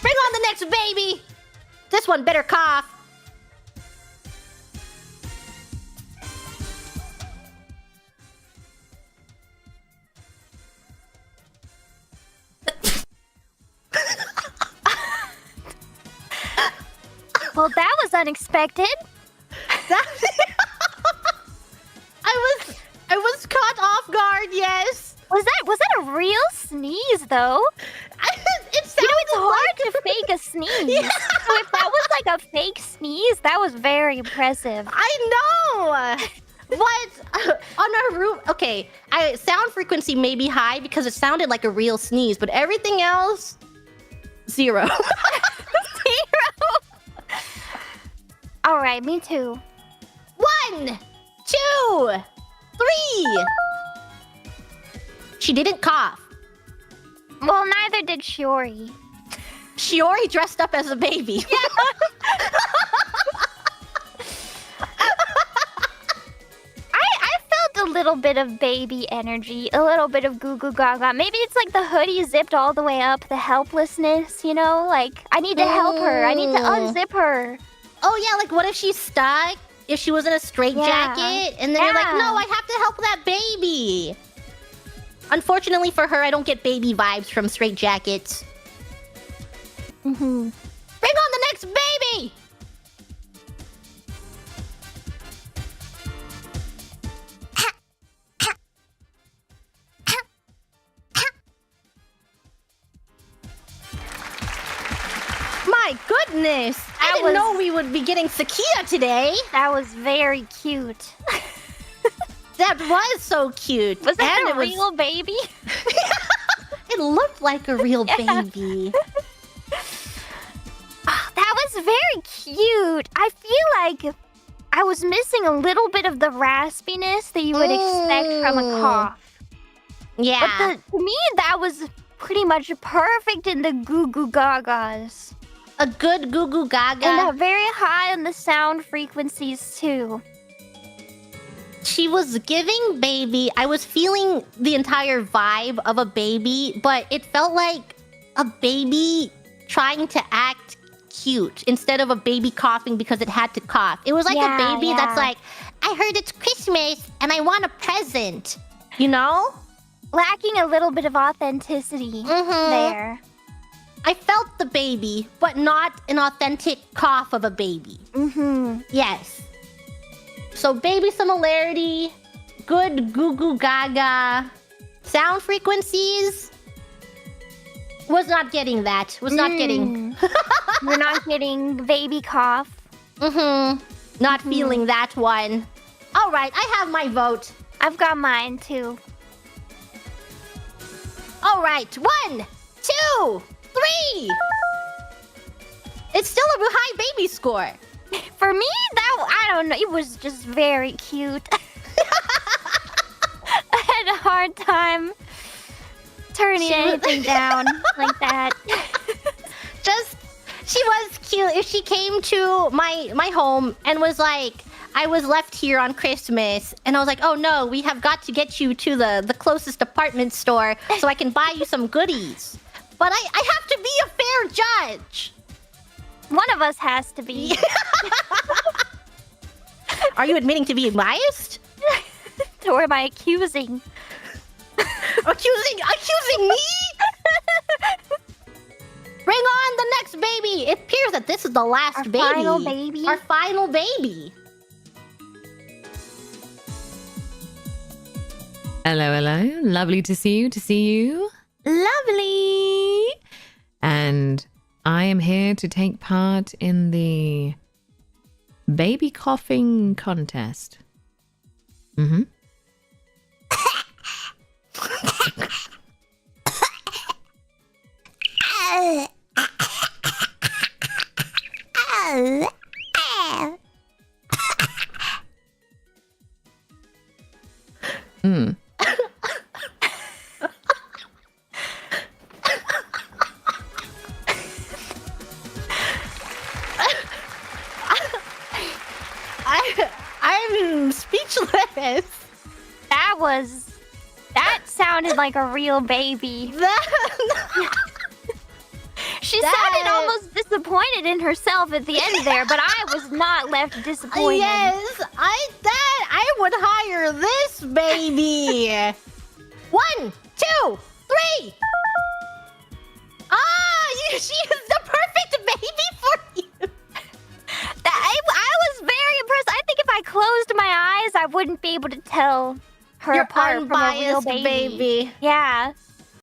Bring on the next baby! This one better cough. Well, that was unexpected. I was caught off guard, yes. Was that a real sneeze, though? It sounded it's hard to fake a sneeze. Yeah. So if that was like a fake sneeze, that was very impressive. I know. What? On our room, okay, sound frequency may be high because it sounded like a real sneeze, but everything else, 0. 0. All right, me too. 1, 2, 3. She didn't cough. Well, neither did Shiori. Shiori dressed up as a baby. Yeah. I felt a little bit of baby energy, a little bit of goo goo gaga. Maybe it's like the hoodie zipped all the way up, the helplessness, you know? Like, I need to help her. I need to unzip her. Oh, yeah, like what if she's stuck? If she was in a straitjacket? And then you're like, no, I have to help that baby. Unfortunately for her, I don't get baby vibes from straitjackets. Mm-hmm. Bring on the next baby! My goodness! I didn't know we would be getting ckia today. That was very cute. That was so cute. Was that a real baby? It looked like a real baby. Oh, that was very cute. I feel like I was missing a little bit of the raspiness that you would expect from a cough. Yeah. But to me, that was pretty much perfect in the goo goo gagas. A good goo goo gaga. And very high on the sound frequencies, too. She was giving baby. I was feeling the entire vibe of a baby, but it felt like a baby trying to act cute instead of a baby coughing because it had to cough. It was like a baby that's like, I heard it's Christmas and I want a present. You know? Lacking a little bit of authenticity there. I felt the baby, but not an authentic cough of a baby. Yes. So baby similarity, good goo goo gaga, sound frequencies. Was not getting that. Was not getting. We're not getting baby cough. Not feeling that one. All right, I have my vote. I've got mine too. All right, 1, 2, 3. It's still a high baby score. For me, I don't know. It was just very cute. I had a hard time turning anything down like that. She was cute. If she came to my home and was like, I was left here on Christmas, and I was like, oh no, we have got to get you to the closest department store so I can buy you some goodies. But I have to be a fair judge. One of us has to be. Are you admitting to being biased? Or am I accusing? Accusing me? Bring on the next baby. It appears that this is the last baby. Our final baby? Our final baby. Hello, hello. Lovely to see you. Lovely. And I am here to take part in the baby coughing contest. I'm speechless. That sounded like a real baby. She sounded almost disappointed in herself at the end there, but I was not left disappointed. Yes, I would hire this baby. 1, 2, 3. She is the perfect baby for you. I was very impressed. I think if I closed my eyes, I wouldn't be able to tell her You're apart from a real unbiased baby. Yeah.